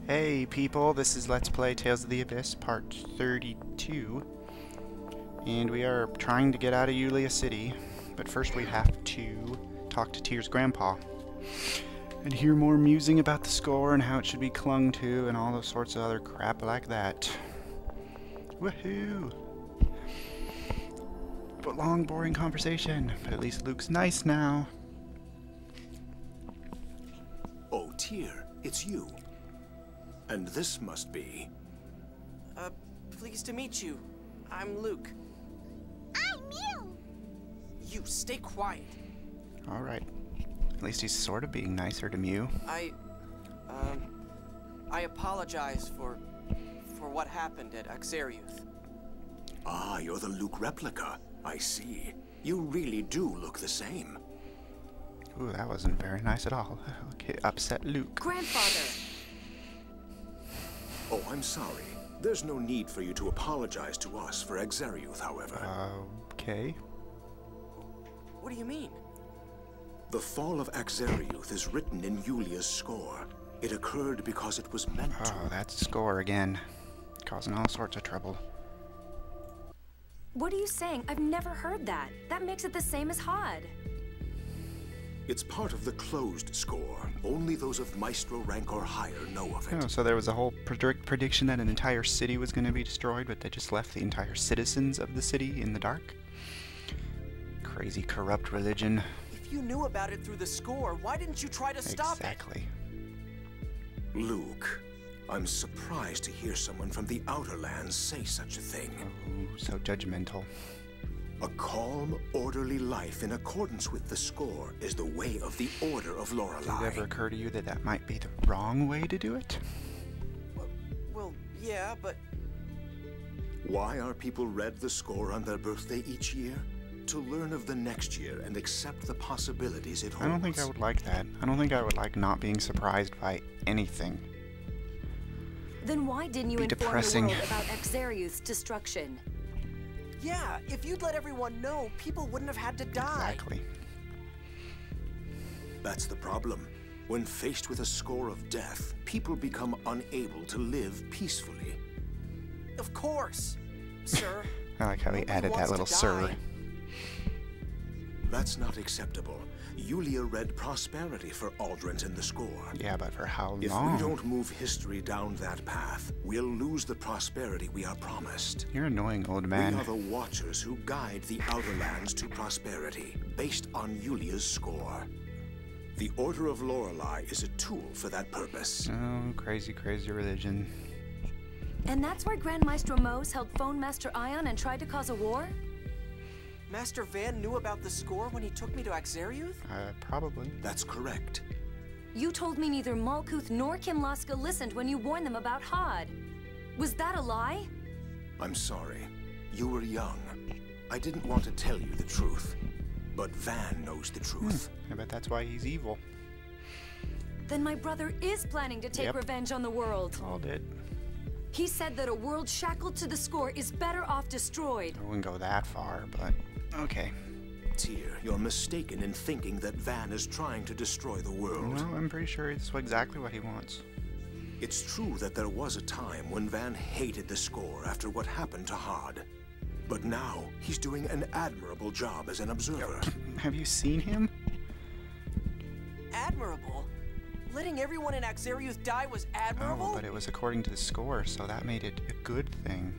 Hey people, this is Let's Play Tales of the Abyss Part 32, and we are trying to get out of Yulia City, but first we have to talk to Tyr's grandpa and hear more musing about the score and how it should be clung to and all those sorts of other crap like that. Woohoo! But long, boring conversation, but at least Luke's nice now. Oh, Tyr, it's you. And this must be... Pleased to meet you. I'm Luke. I'm Mew! You, stay quiet. Alright. At least he's sort of being nicer to Mew. I apologize for what happened at Axariuth. Ah, you're the Luke replica. I see. You really do look the same. Ooh, that wasn't very nice at all. Okay, upset Luke. Grandfather! Oh, I'm sorry. There's no need for you to apologize to us for Axariuth, however. Okay. What do you mean? The fall of Axariuth is written in Yulia's score. It occurred because it was meant to. Oh, that's score again. Causing all sorts of trouble. What are you saying? I've never heard that. That makes it the same as Hod. It's part of the closed score. Only those of Maestro rank or higher know of it. Oh, so there was a whole prediction that an entire city was going to be destroyed, but they just left the entire citizens of the city in the dark? Crazy, corrupt religion. If you knew about it through the score, why didn't you try to stop it? Exactly. Luke, I'm surprised to hear someone from the Outer Lands say such a thing. Oh, so judgmental. A calm, orderly life in accordance with the score is the way of the Order of Lorelei. Did it ever occur to you that that might be the wrong way to do it? Well, yeah, but... Why are people read the score on their birthday each year? To learn of the next year and accept the possibilities it holds. I don't think I would like that. I don't think I would like not being surprised by anything. Then why didn't you Be inform depressing. the world about Axariuth's destruction? Yeah, if you'd let everyone know, people wouldn't have had to die. Exactly. That's the problem. When faced with a score of death, people become unable to live peacefully. Of course, sir. I like how he Nobody added that wants little to sir. die. That's not acceptable. Yulia read prosperity for Aldrich in the score. Yeah, but for how If long? we don't move history down that path, we'll lose the prosperity we are promised. You're annoying, old We man. are the Watchers who guide the Outer Lands to prosperity, based on Yulia's score. The Order of Lorelei is a tool for that purpose. Oh, crazy, crazy religion. And that's why Grand Maestro Mose held Phone Master Ion and tried to cause a war? Master Van knew about the score when he took me to Axariuth? Probably. That's correct. You told me neither Malkuth nor Kinlaska listened when you warned them about Hod. Was that a lie? I'm sorry. You were young. I didn't want to tell you the truth. But Van knows the truth. I bet that's why he's evil. Then my brother is planning to take Yep. revenge on the world. All did. He said that a world shackled to the score is better off destroyed. I wouldn't go that far, but okay. Tyr, you're mistaken in thinking that Van is trying to destroy the world. No, I'm pretty sure it's exactly what he wants. It's true that there was a time when Van hated the score after what happened to Hod. But now, he's doing an admirable job as an observer. Have you seen him? Admirable? Letting everyone in Axariuth die was admirable? Oh, but it was according to the score, so that made it a good thing.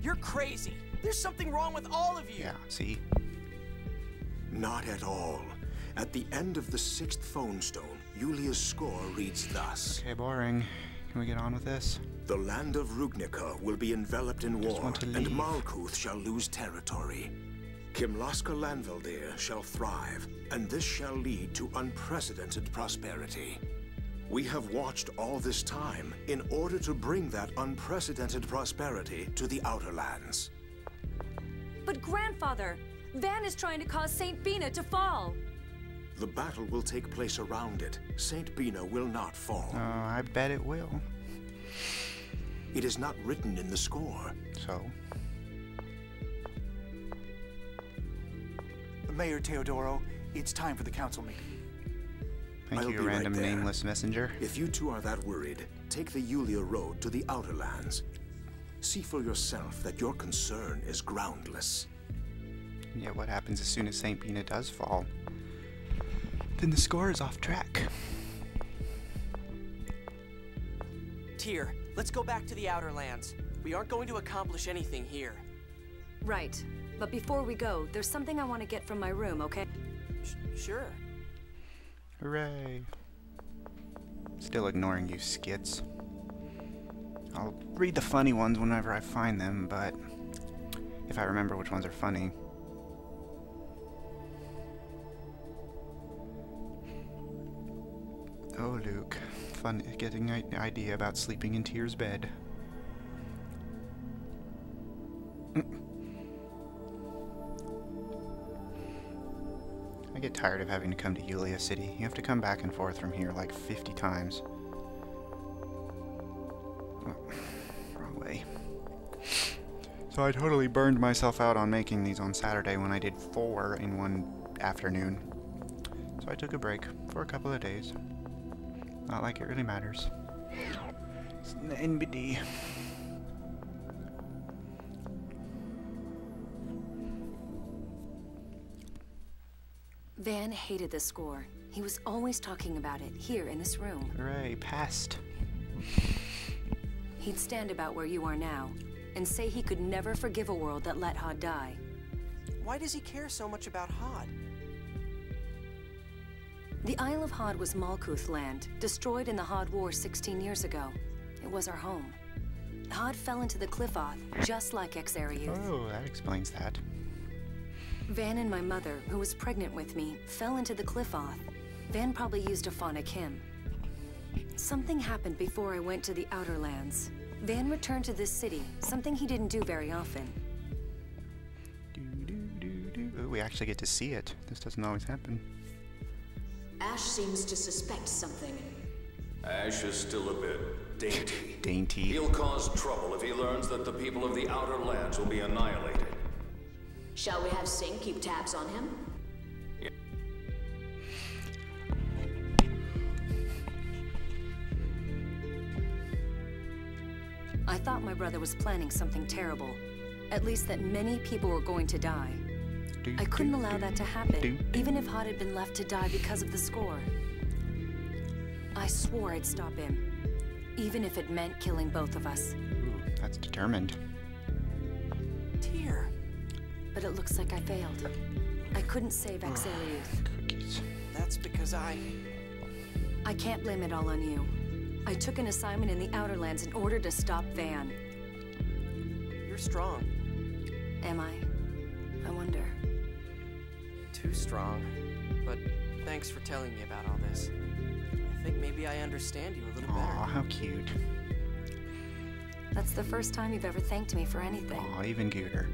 You're crazy. There's something wrong with all of you. Yeah, see? Not at all. At the end of the 6th phone stone, Yulia's score reads thus. Okay, boring. Can we get on with this? The land of Rugnica will be enveloped in Just war, want to and leave. Malkuth shall lose territory. Kimlaska Lanveldir shall thrive, and this shall lead to unprecedented prosperity. We have watched all this time in order to bring that unprecedented prosperity to the Outer Lands. But grandfather, Van is trying to cause Saint Bina to fall. The battle will take place around it. Saint Bina will not fall. Oh, I bet it will. It is not written in the score. So? Mayor Teodoro, it's time for the council meeting. Thank I'll you, be right random there. nameless messenger. If you two are that worried, take the Yulia Road to the Outer Lands. See for yourself that your concern is groundless. Yeah, what happens as soon as St. Bina does fall? Then the score is off track. Tyr, let's go back to the Outer Lands. We aren't going to accomplish anything here. Right. But before we go, there's something I want to get from my room, okay? Sure. Hooray. Still ignoring you, skits. I'll read the funny ones whenever I find them, but if I remember which ones are funny. Oh, Luke. Fun getting an idea about sleeping in Tyr's bed. I get tired of having to come to Yulia City. You have to come back and forth from here like 50 times. Oh, wrong way. So I totally burned myself out on making these on Saturday when I did 4 in one afternoon. So I took a break for a couple of days. Not like it really matters. It's the NBD. Van hated the score. He was always talking about it, here in this room. Hooray, passed. He'd stand about where you are now, and say he could never forgive a world that let Hod die. Why does he care so much about Hod? The Isle of Hod was Malkuth land, destroyed in the Hod War 16 years ago. It was our home. Hod fell into the Cliff-Oth, just like Exariuth. Oh, that explains that. Van and my mother, who was pregnant with me, fell into the Cliff-Oth. Van probably used a phonic hymn. Something happened before I went to the Outer Lands. Van returned to this city, something he didn't do very often. Ooh, we actually get to see it. This doesn't always happen. Ash seems to suspect something. Ash is still a bit dainty. Dainty. He'll cause trouble if he learns that the people of the Outer Lands will be annihilated. Shall we have Sing keep tabs on him? I thought my brother was planning something terrible. At least that many people were going to die. I couldn't allow that to happen, even if Hod had been left to die because of the score. I swore I'd stop him, even if it meant killing both of us. Ooh, that's determined. Tyr, But it looks like I failed. I couldn't save Exariuth. Cookies. that's because I can't blame it all on you. I took an assignment in the Outer Lands in order to stop Van. You're strong. Am I? I wonder. Too strong. But thanks for telling me about all this. I think maybe I understand you a little Aw, better. how cute. That's the first time you've ever thanked me for anything. Aw, even cuter.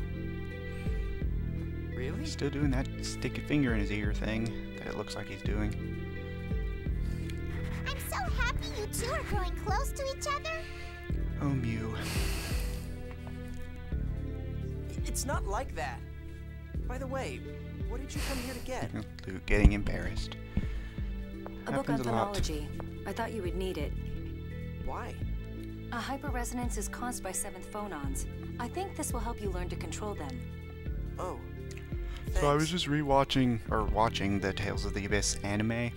Really? Still doing that stick a finger in his ear thing that it looks like he's doing. I'm so happy you two are growing close to each other. Oh, Mew. It's not like that. By the way, what did you come here to get? Luke getting embarrassed. A book on Happens a lot. phonology. I thought you would need it. Why? A hyperresonance is caused by seventh phonons. I think this will help you learn to control them. Oh. So I was thanks. just rewatching, or watching the Tales of the Abyss anime.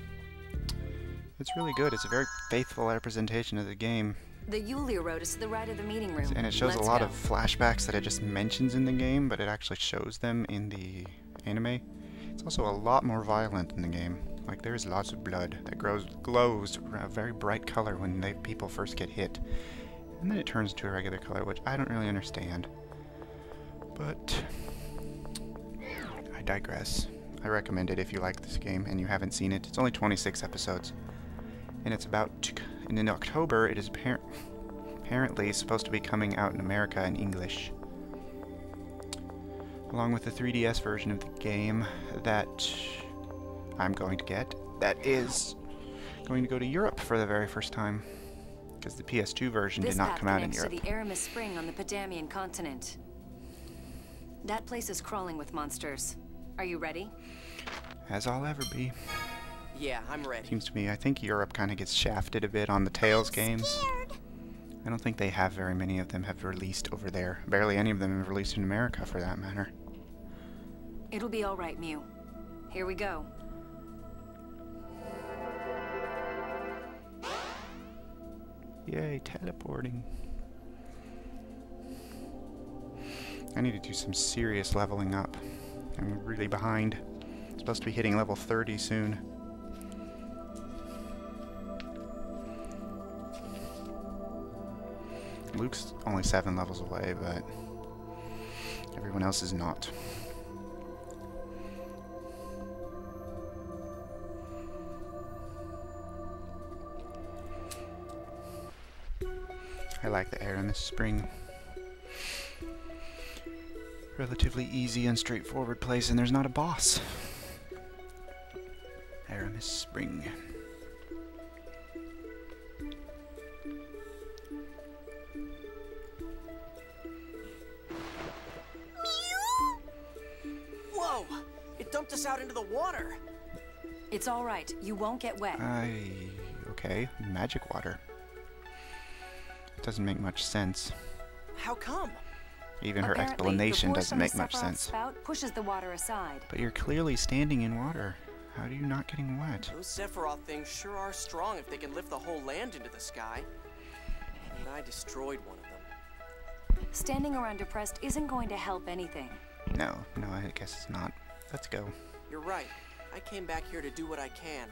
It's really good. It's a very faithful representation of the game. The Yulia Road is to the right of the meeting room. And it shows Let's a lot go. of flashbacks that it just mentions in the game, but it actually shows them in the anime. It's also a lot more violent in the game. Like, there's lots of blood that glows a very bright color when people first get hit. And then it turns to a regular color, which I don't really understand. But I digress. I recommend it if you like this game and you haven't seen it. It's only 26 episodes. And it's about... And in October, it is apparently supposed to be coming out in America in English. Along with the 3DS version of the game that I'm going to get. That is going to go to Europe for the very first time. Because the PS2 version This did not path come out in connects Europe. to the Aramis Spring on the Padamian continent. That place is crawling with monsters. Are you ready? As I'll ever be. Yeah, I'm ready. Seems to me, I think Europe kind of gets shafted a bit on the Tales games. Scared. I don't think they have very many of them have released over there. Barely any of them have released in America, for that matter. It'll be all right, Mew. Here we go. Yay, teleporting. I need to do some serious leveling up. I'm really behind. I'm supposed to be hitting level 30 soon. Luke's only 7 levels away, but everyone else is not. I like the Aramis Spring. Relatively easy and straightforward place, and there's not a boss. Aramis Spring. Whoa! It dumped us out into the water. It's all right. You won't get wet. Okay, magic water. Doesn't make much sense. How come? Even her Apparently, explanation the force doesn't from make the much Sephiroth sense. spout pushes the water aside. But you're clearly standing in water. How are you not getting wet? Those Sephiroth things sure are strong if they can lift the whole land into the sky. And I destroyed one of them. Standing around depressed isn't going to help anything. No, I guess it's not. Let's go. You're right. I came back here to do what I can.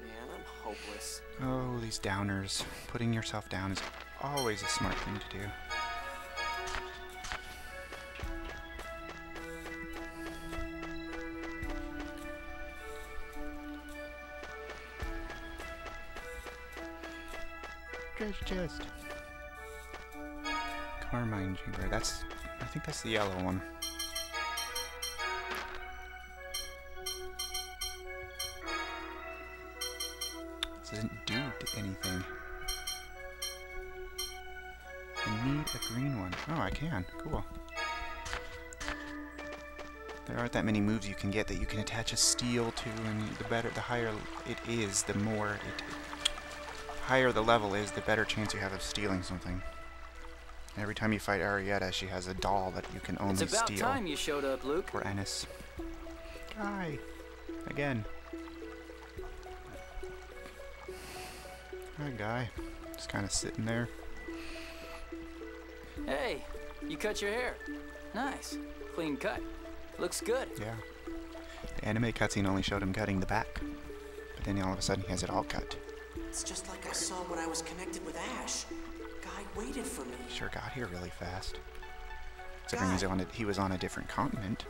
Man, I'm hopeless. Oh, these downers. Putting yourself down is always a smart thing to do. Treasure chest. Carmine Junior. I think that's the yellow one. This doesn't do anything. I need a green one. Oh, I can. Cool. There aren't that many moves you can get that you can attach a steel to, and the higher it is, the more higher the level is, the better chance you have of stealing something. Every time you fight Arietta, she has a doll that you can only steal. It's about time you showed up, Luke. Or Ennis. Guy. Again. Hi, Guy. Just kind of sitting there. Hey, you cut your hair. Nice. Clean cut. Looks good. Yeah. The anime cutscene only showed him cutting the back. But then all of a sudden he has it all cut. It's just like I saw when I was connected with Ash. Guy waited for me. Sure got here really fast. Considering he was on a different continent.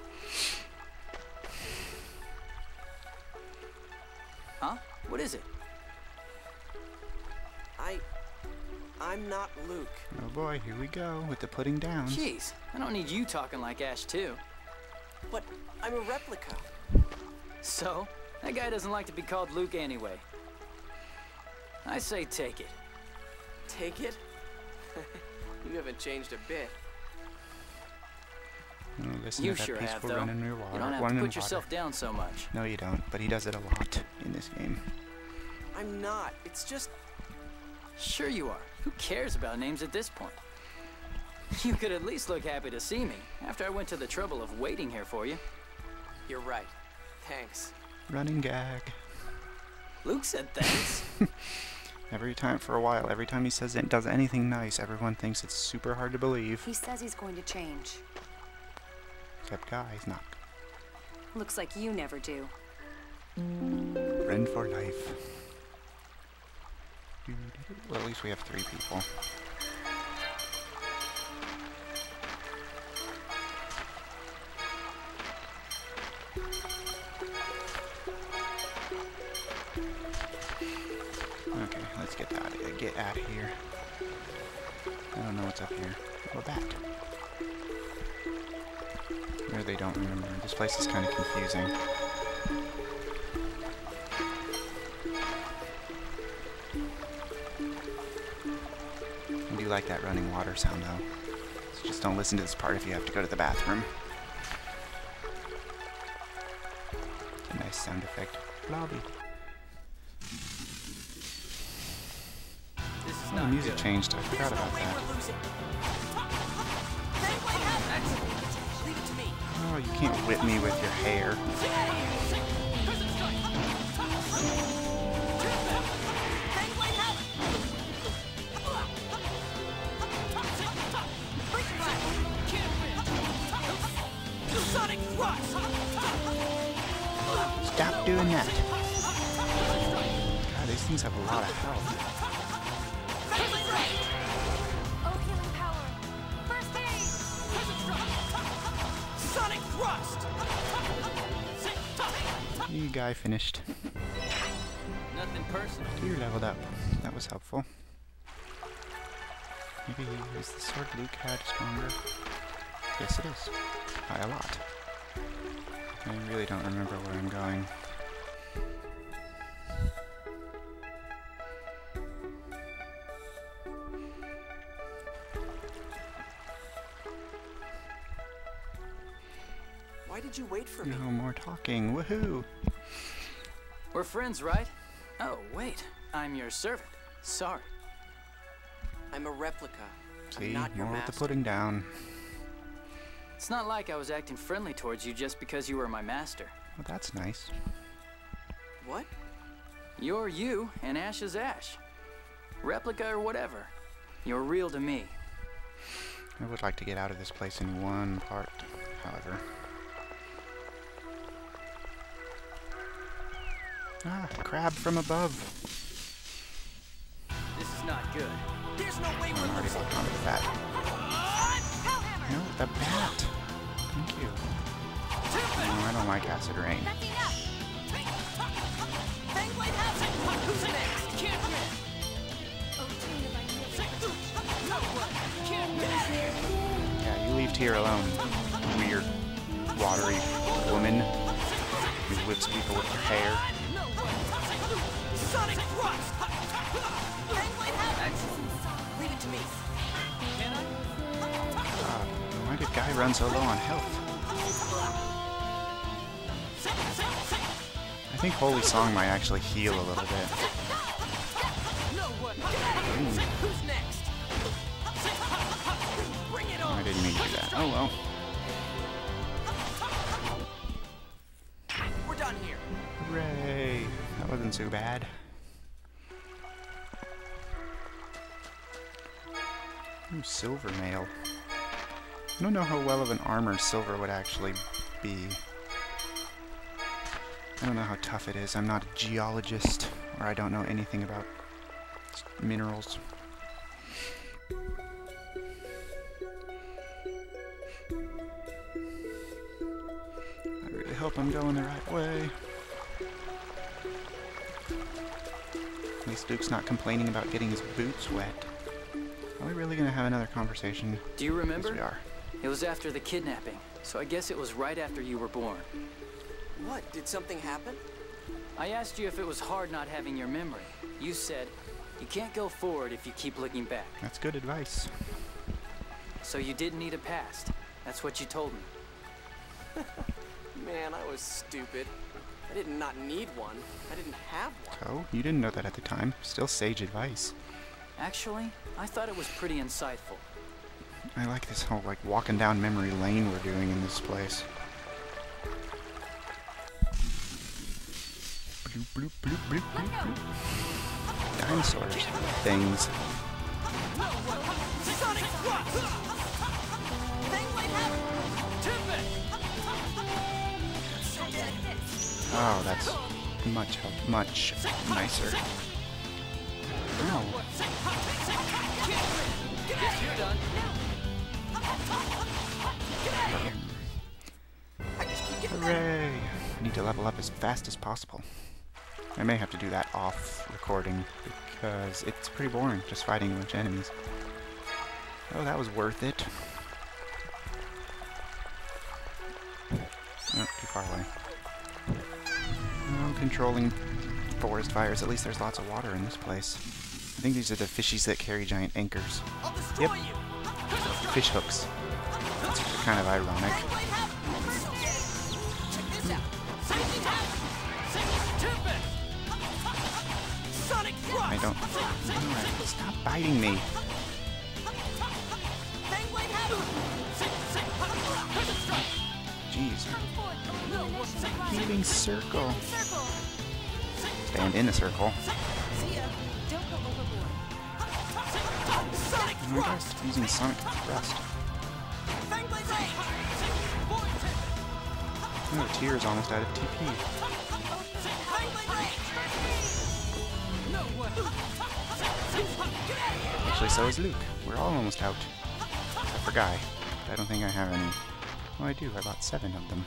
Huh? What is it? I'm not Luke. Oh boy, here we go with the putting down. Jeez, I don't need you talking like Ash too. But I'm a replica. So, that guy doesn't like to be called Luke anyway. I say take it. Take it? You haven't changed a bit. Listen You to that sure have, peaceful though. running in your water. You don't have running to in put yourself down so much. No, you don't. But he does it a lot in this game. I'm not. It's just... Sure you are. Who cares about names at this point? You could at least look happy to see me after I went to the trouble of waiting here for you. You're right. Thanks. Running gag. Luke said thanks. Every time he says it does anything nice, everyone thinks it's super hard to believe. He says he's going to change. Except Guy, he's not. Looks like you never do. Friend for life. Well, at least we have 3 people. Okay, let's get out of here. I don't know what's up here. Oh, a bat. Or they don't remember. This place is kind of confusing. I do like that running water sound, though. So just don't listen to this part if you have to go to the bathroom. It's a nice sound effect. Lobby. That's Oh, not the music good. changed. I forgot about that. Leave it to me. Oh, you can't whip me with your hair. Stop doing that. God, these things have a lot of health. Oh, healing power. First aid. Sonic thrust. You guy finished. Nothing personal. You're leveled up. That was helpful. Maybe is the sword Luke had stronger? Yes, it is. By a lot. I really don't remember where I'm going. Why did you wait for me? No more talking. Woohoo! We're friends, right? Oh, wait. I'm your servant. Sorry. I'm a replica. See, I'm not your more with the master. putting down. It's not like I was acting friendly towards you just because you were my master. Well, that's nice. What? You're you, and Ash is Ash. Replica or whatever. You're real to me. I would like to get out of this place in one part, however. Ah, crab from above. This is not good. There's no way I'm we're already losing. locked onto the bat. No, the bat. Thank you. No, I don't like acid rain. That's enough. Who's next? Oh, Tina, Yeah, you leave Tyr alone. Weird, watery woman who whips people with her hair. Sonic thrust. Leave it to me. Can I? Why did Guy run so low on health? I think Holy Song might actually heal a little bit. Who's next? Bring it on. I didn't mean to do that. Oh well. We're done here. Hooray! That wasn't so bad. Ooh, silver mail. I don't know how well of an armor silver would actually be. I don't know how tough it is. I'm not a geologist, or I don't know anything about minerals. I really hope I'm going the right way. At least Luke's not complaining about getting his boots wet. Are we really gonna have another conversation? Do you remember? Yes, we are. It was after the kidnapping, so I guess it was right after you were born. What? Did something happen? I asked you if it was hard not having your memory. You said, you can't go forward if you keep looking back. That's good advice. So you didn't need a past. That's what you told me. Man, I was stupid. I did not need one. I didn't have one. So, you didn't know that at the time. Still sage advice. Actually, I thought it was pretty insightful. I like this whole, like, walking down memory lane we're doing in this place. Bloop, bloop, bloop, bloop, bloop, bloop. Dinosaurs. Things. Sonic thrust. Oh, that's much nicer. Ow. Guess you're done. Hooray! I need to level up as fast as possible. I may have to do that off recording because it's pretty boring just fighting a bunch of enemies. Oh, that was worth it. Oh, too far away. Oh, controlling forest fires. At least there's lots of water in this place. I think these are the fishies that carry giant anchors. I'll destroy Yep. you. Fish hooks. That's kind of ironic. Check this out. Sonic thrust. I don't. Alright, stop biting me. Jeez. Moving circle. Stand in a circle. Oh my gosh, using Sonic Thrust. Oh, Tyr's almost out of TP. Actually, so is Luke. We're all almost out. Except for Guy. I don't think I have any. Oh, I do. I bought 7 of them.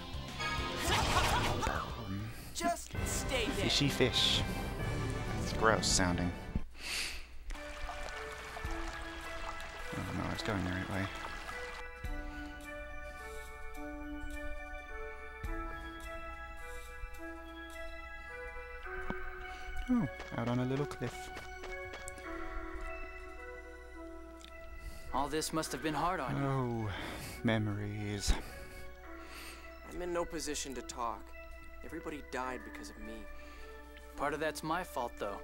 Just stay there. Fishy fish. It's gross sounding. Oh no, I was going the right way. Oh, out on a little cliff. All this must have been hard on you. Oh, memories. I'm in no position to talk. Everybody died because of me. Part of that's my fault, though.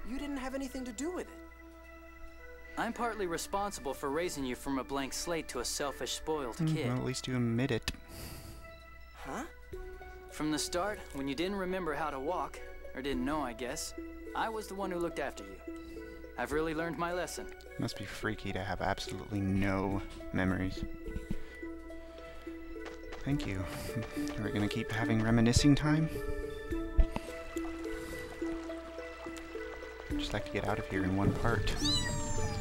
You didn't have anything to do with it. I'm partly responsible for raising you from a blank slate to a selfish, spoiled kid. Well, at least you admit it. Huh? From the start, when you didn't remember how to walk, or didn't know, I guess, I was the one who looked after you. I've really learned my lesson. Must be freaky to have absolutely no memories. Thank you. Are we gonna keep having reminiscing time? I'd just like to get out of here in one part.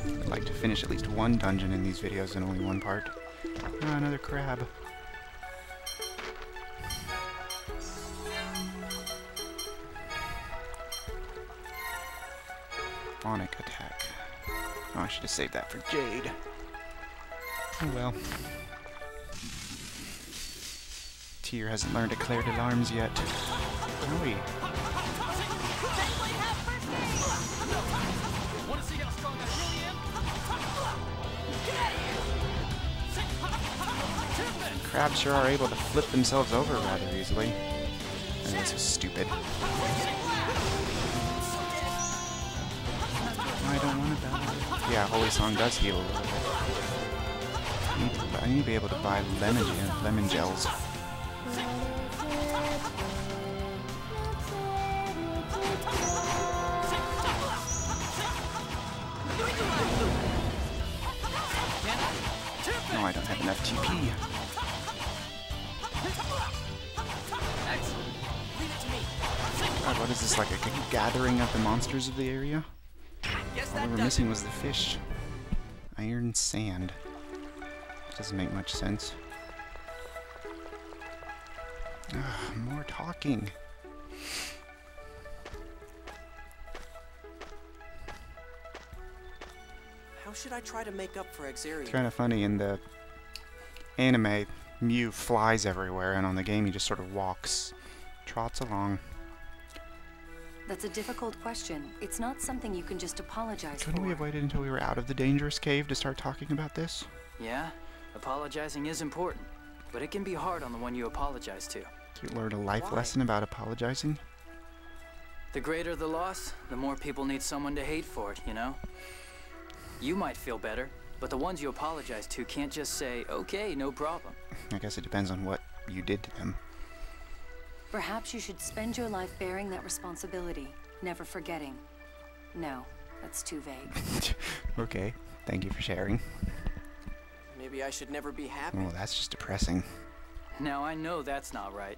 I'd like to finish at least one dungeon in these videos in only one part. Ah, another crab. Phonic attack. Oh, I should have saved that for Jade. Oh well. Tyr hasn't learned declared alarms yet. Oh, he? Crabs sure are able to flip themselves over rather easily. And this is stupid. I don't want to die. Yeah, Holy Song does heal a little bit. I need to be able to buy lemon gels. No, I don't have enough TP. God, what is this, like a gathering of the monsters of the area? All we were missing was the fish. Iron sand. Doesn't make much sense. Ugh, more talking. How should I try to make up for Exarian? It's kind of funny, in the anime, Mew flies everywhere, and on the game he just sort of walks, trots along. That's a difficult question. It's not something you can just apologize for. Couldn't we have waited until we were out of the dangerous cave to start talking about this? Yeah, apologizing is important, but it can be hard on the one you apologize to. You learned a life lesson about apologizing? The greater the loss, the more people need someone to hate for it, you know? You might feel better, but the ones you apologize to can't just say, okay, no problem. I guess it depends on what you did to them. Perhaps you should spend your life bearing that responsibility, never forgetting. No, that's too vague. Okay, thank you for sharing. Maybe I should never be happy. Oh, that's just depressing. Now I know that's not right.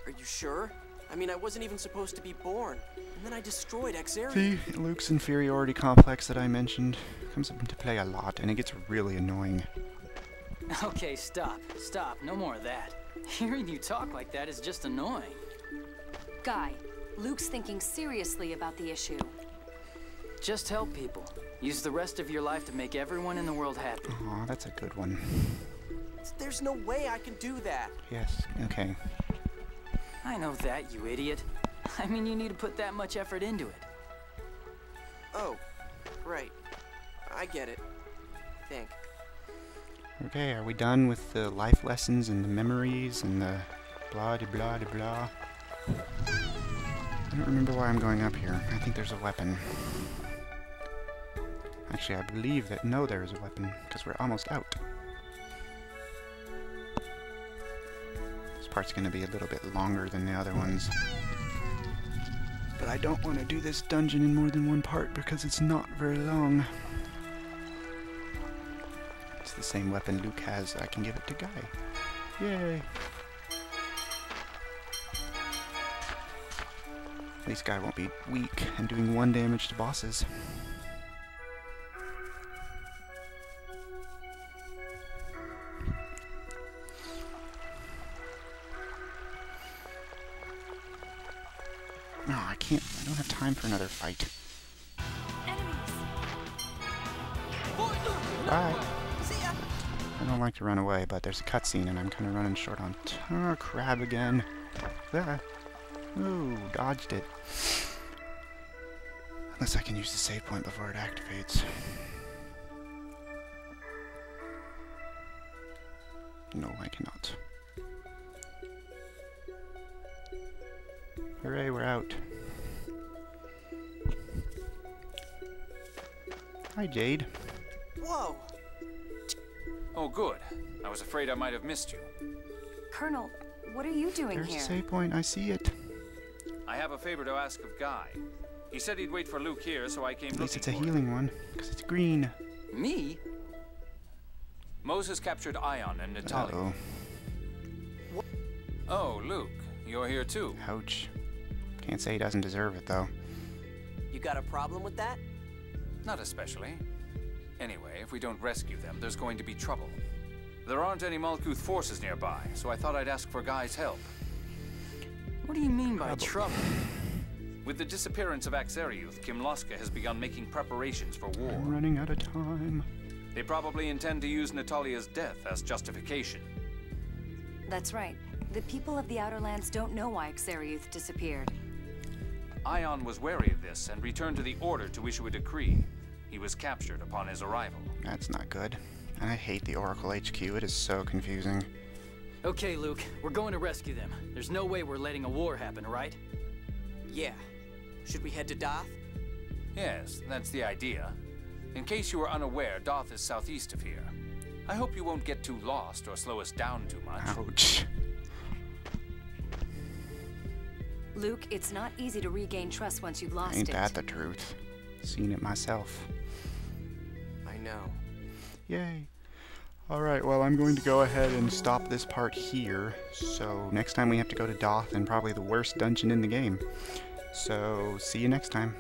Are you sure? I mean, I wasn't even supposed to be born. And then I destroyed Exarian. See, Luke's inferiority complex that I mentioned comes into play a lot, and it gets really annoying. Okay, stop. No more of that. Hearing you talk like that is just annoying. Guy, Luke's thinking seriously about the issue. Just help people. Use the rest of your life to make everyone in the world happy. Aw, that's a good one. There's no way I can do that. Yes, okay. I know that, you idiot. I mean, you need to put that much effort into it. Oh, right. I get it. Think. Okay, are we done with the life lessons and the memories and the blah de blah de blah? don't remember why I'm going up here. I think there's a weapon. Actually, I believe that... No, there is a weapon, because we're almost out. This part's going to be a little bit longer than the other ones. But I don't want to do this dungeon in more than one part, because it's not very long. It's the same weapon Luke has. I can give it to Guy. Yay! At least Guy won't be weak and doing 1 damage to bosses. No, I can't. I don't have time for another fight. Bye. I don't like to run away, but there's a cutscene and I'm kind of running short on time. Oh, crab again. Ah. Ooh, dodged it. Unless I can use the save point before it activates. No, I cannot. Hooray, we're out. Hi, Jade. Whoa! Oh, good. I was afraid I might have missed you. Colonel, what are you doing There's here? the save point, I see it. I have a favor to ask of Guy. He said he'd wait for Luke here, so I came At least looking it's a for healing one, because it's green. Me? Moses captured Ion and Natalia. Uh-oh. Oh, Luke, you're here too. Ouch. Can't say he doesn't deserve it, though. You got a problem with that? Not especially. Anyway, if we don't rescue them, there's going to be trouble. There aren't any Malkuth forces nearby, so I thought I'd ask for Guy's help. What do you mean by trouble? With the disappearance of Axariuth, Kimloska has begun making preparations for war. I'm running out of time. They probably intend to use Natalia's death as justification. That's right. The people of the Outer Lands don't know why Axariuth disappeared. Ion was wary of this and returned to the Order to issue a decree. He was captured upon his arrival. That's not good. I hate the Oracle HQ. It is so confusing. Okay, Luke, we're going to rescue them. There's no way we're letting a war happen, right? Yeah. Should we head to Doth? Yes, that's the idea. In case you were unaware, Doth is southeast of here. I hope you won't get too lost or slow us down too much. Ouch. Luke, it's not easy to regain trust once you've lost Ain't it. that the truth? Seen it myself. I know. Yay. Alright, well, I'm going to go ahead and stop this part here. So next time we have to go to Doth, and probably the worst dungeon in the game. So see you next time.